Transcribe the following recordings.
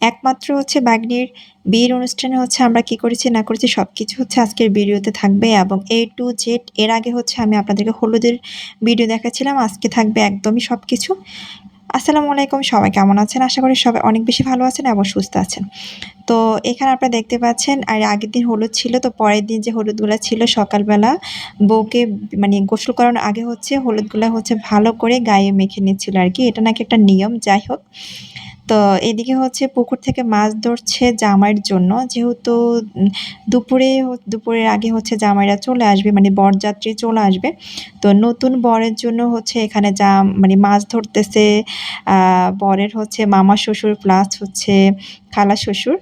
একমাত্র হচ্ছে ভাগ্নির বিয়ের অনুষ্ঠানে হচ্ছে আমরা কি করেছি না করেছি সবকিছু হচ্ছে আজকের ভিডিওতে থাকবে এবং A to Z। এর আগে হচ্ছে আমি আপনাদেরকে হলুদের ভিডিও দেখাচ্ছিলাম, আজকে থাকবে একদমই সবকিছু। আসসালামু আলাইকুম, সবাই কেমন আছেন? আশা করি সবাই অনেক বেশি ভালো আছেন এবং সুস্থ আছেন। তো এখানে আপনারা দেখতে পাচ্ছেন, আর আগের দিন হলুদ ছিল, তো পরের দিন যে হলুদগুলা ছিল সকালবেলা বউকে মানে গোসল করানোর আগে হচ্ছে হলুদগুলা হচ্ছে ভালো করে গায়ে মেখে নিচ্ছিল আরকি। এটা নাকি একটা নিয়ম, যাই হোক। তো এদিকে হচ্ছে পুকুর থেকে মাছ ধরছে জামাইয়ের জন্য। যেহেতু দুপুরের আগে হচ্ছে জামাইরা চলে আসবে, মানে বরযাত্রী চলে আসবে। তো নতুন বরের জন্য হচ্ছে এখানে মানে মাছ ধরতেছে বরের হচ্ছে মামা শ্বশুর প্লাস হচ্ছে খালা শ্বশুর,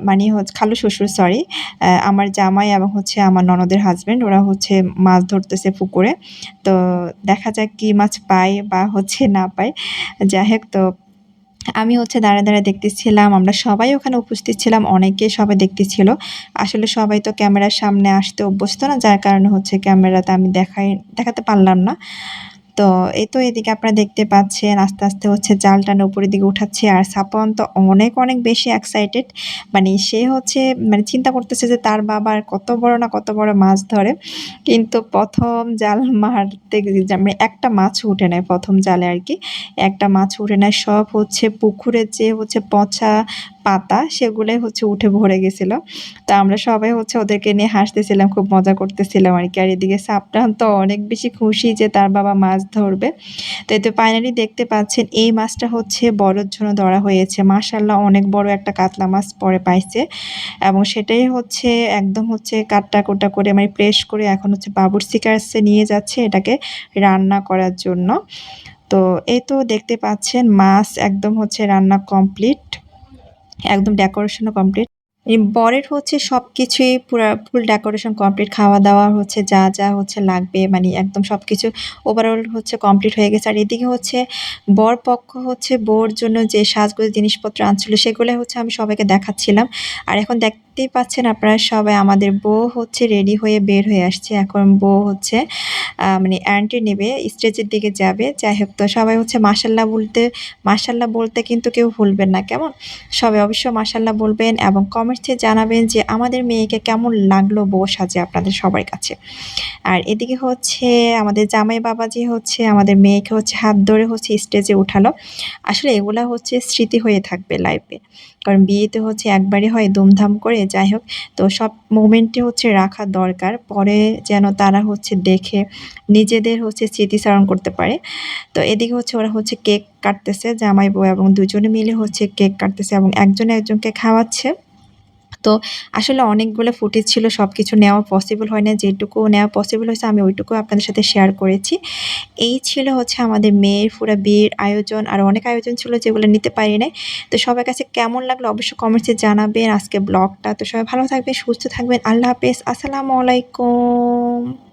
মানে হচ্ছে খালু শ্বশুর, সরি। আমার জামাই এবং হচ্ছে আমার ননদের হাসব্যান্ড, ওরা হচ্ছে মাছ ধরতেছে পুকুরে। তো দেখা যাক কি মাছ পায় বা হচ্ছে না পায়। যাই হোক, তো আমি হচ্ছে দাঁড়ায়, দাঁড়ায় দেখতেছিলাম। আমরা সবাই ওখানে উপস্থিত ছিলাম। অনেকে সবাই দেখতেছিল। আসলে সবাই তো ক্যামেরার সামনে আসতে অভ্যস্ত না। যার কারণে হচ্ছে ক্যামেরাতে আমি দেখাতে পারলাম না। তো এই তো এদিকে আপনারা দেখতে পাচ্ছেন আস্তে, আস্তে হচ্ছে জালটা উপরের দিকে উঠাচ্ছে। আর সাপন তো অনেক, অনেক বেশি এক্সাইটেড। মানে সে হচ্ছে মানে চিন্তা করতেছে যে তার বাবা আর কত বড় না কত বড় মাছ ধরে। কিন্তু ১ম জাল মারতে মানে একটা মাছও উঠে নাই ১ম জালে আরকি। একটা মাছও উঠে নাই। সব হচ্ছে পুকুরের যে হচ্ছে পচা পাতা সেগুলাই হচ্ছে উঠে ভরে গেছিল। তো আমরা সবাই হচ্ছে ওদেরকে নিয়ে হাসতেছিলাম, খুব মজা করতেছিলাম আরকি। আর এদিকে সাবটান তো অনেক বেশি খুশি যে তার বাবা মাছ ধরবে। তো এই তো ফাইনালি দেখতে পাচ্ছেন এই মাছটা হচ্ছে বড়র জন্য ধরা হয়েছে। মাশাআল্লাহ অনেক বড় একটা কাতলা মাছ পরে পাইছে এবং সেটাই হচ্ছে একদম হচ্ছে কাটা-কুটা করে মানে প্রেস করে এখন হচ্ছে বাবুর্চি কাছে নিয়ে যাচ্ছে এটাকে রান্না করার জন্য। তো এই তো দেখতে পাচ্ছেন মাছ একদম হচ্ছে রান্না কমপ্লিট। একদম ডেকোরেশনও কমপ্লিট। বরের হচ্ছে সবকিছুই ফুল ডেকোরেশন কমপ্লিট। খাওয়া-দাওয়া হচ্ছে যা, যা হচ্ছে লাগবে মানে একদম সবকিছু ওভারঅল হচ্ছে কমপ্লিট হয়ে গেছে। আর এদিকে হচ্ছে বরপক্ষ হচ্ছে বউর জন্য যে সাজগোজের জিনিসপত্র আনছিল সেগুলাই হচ্ছে আমি সবাইকে দেখাচ্ছিলাম। আর এখন দেখতেই পাচ্ছেন আপনারা সবাই আমাদের বউ হচ্ছে রেডি হয়ে বের হয়ে আসছে। এখন বউ হচ্ছে মানে এন্ট্রি নেবে, স্টেজের দিকে যাবে। যাই হোক, তো সবাই হচ্ছে মাশাআল্লাহ বলতে কিন্তু কেউ ভুলবেন না, কেমন? সবাই অবশ্যই মাশাআল্লাহ বলবেন এবং কমেন্টসে জানাবেন যে আমাদের মেয়েকে কেমন লাগলো বউ সাজে আপনাদের সবার কাছে। আর এদিকে হচ্ছে আমাদের জামাই বাবাজি হচ্ছে আমাদের মেয়েকে হচ্ছে হাত ধরে হচ্ছে স্টেজে উঠালো। আসলে এগুলা হচ্ছে স্মৃতি হয়ে থাকবে লাইফে। কারণ বিয়েতে হচ্ছে একবারই হয় ধুমধাম করে। যাই হোক, তো সব মোমেন্টে হচ্ছে রাখা দরকার। পরে যেন তারা হচ্ছে দেখে নিজেদের হচ্ছে স্মৃতিচারণ করতে পারে। তো এদিকে হচ্ছে ওরা হচ্ছে কেক কাটতেছে, জামাই বউ এবং দুজনে মিলে হচ্ছে কেক কাটতেছে এবং একজন একজনকে খাওয়াচ্ছে। তো আসলে অনেকগুলো ফুটেজ ছিল, সবকিছু নেওয়া পসিবল হয় না। যেটুকু নেওয়া পসিবল হয়েছে আমি ওইটুকু আপনাদের সাথে শেয়ার করেছি। এই ছিল হচ্ছে আমাদের মেয়ের পুরা বিয়ের আয়োজন। আরো অনেক আয়োজন ছিল যেগুলো নিতে পারি নাই। তো সবার কাছে কেমন লাগলো অবশ্যই কমেন্টসে জানাবেন আজকে ব্লগটা। তো সবাই ভালো থাকবেন, সুস্থ থাকবেন। আল্লাহ হাফেজ। আসসালামু আলাইকুম।